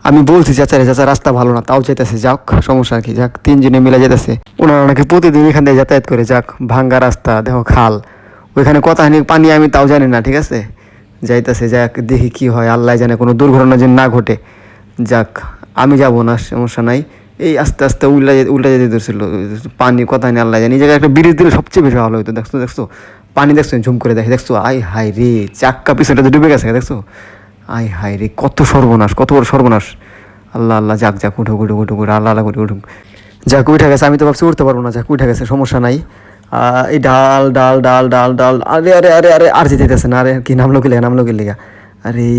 আমি বলছি চাচারে, চাচা রাস্তা ভালো না, তাও যেতেছে, যাক সমস্যা কি, যাক তিনজনে মিলে যেতেছে। ওনারা নাকি প্রতিদিন এখান থেকে যাতায়াত করে, যাক ভাঙ্গা রাস্তা, দেখো খাল, ওইখানে কতখানি পানি আমি তাও জানি না, ঠিক আছে, যাইতেছে, যাক দেখি কি হয়, আল্লাহ জানে কোনো দুর্ঘটনা যেন না ঘটে। যাক আমি যাবো না, সমস্যা নাই। এই আস্তে আস্তে উল্টা যেতে ধরছিল পানি, কথা নেই, আল্লাহ জানি। এই জায়গায় একটা ব্রিজ দিলে সবচেয়ে বেশি ভালো হতো। দেখছো দেখছো পানি, দেখছো ঝুম করে দেখে, দেখছো আই হাই রে, চাক্কা পিছনে তো ডুবে গেছে, দেখছো আই হাই রে, কত সর্বনাশ, কত বড় সর্বনাশ। আল্লাহ আল্লাহ, যাক যাক, উঠো উঠো উঠো উঠো, আল্লাহ আল্লাহ করে উঠুক। যাক উঠে গেছে, আমি তো ভাবছি উঠতে পারবো না, যাক উঠে গেছে, সমস্যা নাই। এই ডাল ডাল ডাল ডাল ডাল, আরে আরে আরে আরে, আর যেতেছে না, আরে কি নামলো কি লেগা, নামলো কি লেগা, আরে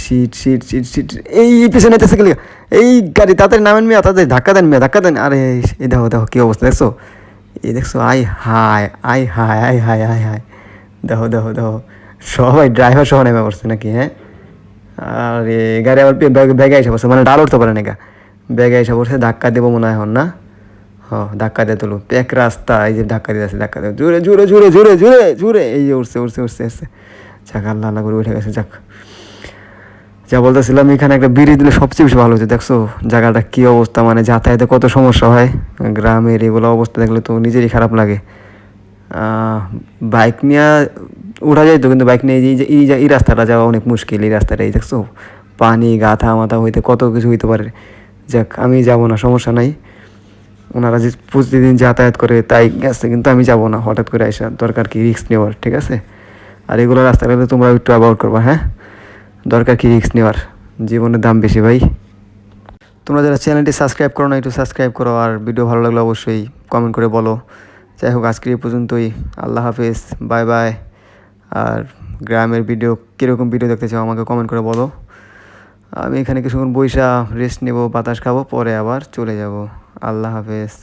শিট শিট শিট শিট, এই পিছনে যেতেছে কি লেগা, এই গাড়ি তাড়াতাড়ি নামেন মিয়া, তাড়াতাড়ি ধাক্কা দেন মিয়া, ধাক্কা দেন। আরে এই দেখো দেখো কি অবস্থা, দেখছো, এই দেখছো, আই হাই আই হাই আই হাই আই হাই, দেখো দেখো দেখো, সবাই ড্রাইভার সহ নেমে পড়ছে নাকি, হ্যাঁ। আরে গাড়ি আবার ব্যাগে এসে পড়ছে, মানে ডাল উঠতে পারে নাকি, ব্যাগে এসে পড়ছে, ধাক্কা দেবো মনে হয় এখন না। হ ধাক্কা দিয়ে তুলো, প্যাক রাস্তা, এই যে ধাক্কা দিয়ে আছে, ধাক্কা দিয়ে জোরে জোরে জোরে জোরে জোরে জোরে, এই যে উঠছে উঠছে উঠছে উঠছে, যাক আল্লাহ আল্লাহ করে উঠে গেছে। যাক যা বলতেছিলাম, এখানে একটা ব্রিজ দিলে সবচেয়ে বেশি ভালো হচ্ছে। দেখছো জায়গাটা কি অবস্থা, মানে যাতায়াতে কত সমস্যা হয়, গ্রামের এগুলো অবস্থা দেখলে তো নিজেরই খারাপ লাগে। বাইক নিয়ে উঠা যায় তো, কিন্তু বাইক নিয়ে এই রাস্তাটা যাওয়া অনেক মুশকিল। এই রাস্তাটা এই দেখছো, পানি গাথা মাথা হইতে কত কিছু হইতে পারে। যাক আমি যাব না, সমস্যা নাই। ওনারা যে প্রতিদিন যাতায়াত করে তাই গেছে, কিন্তু আমি যাব না, হঠাৎ করে আসা দরকার কি রিস্ক নেওয়ার, ঠিক আছে। আর এগুলো রাস্তাঘাটে তোমরা একটু অ্যাভয়েড করবা, হ্যাঁ, দরকার কি রিস্ক নেওয়ার, জীবনের দাম বেশি ভাই। তোমরা যারা চ্যানেলটি সাবস্ক্রাইব করো না, একটু সাবস্ক্রাইব করো, আর ভিডিও ভালো লাগলে অবশ্যই কমেন্ট করে বলো। যাই হোক আজকে এই পর্যন্তই, আল্লাহ হাফেজ, বাই বাই। আর গ্রামের ভিডিও, কীরকম ভিডিও দেখতে চাও আমাকে কমেন্ট করে বলো। আমি এখানে কিছুক্ষণ বইসা রেস্ট নেব, বাতাস খাবো, পরে আবার চলে যাব। আল্লাহ হাফেজ।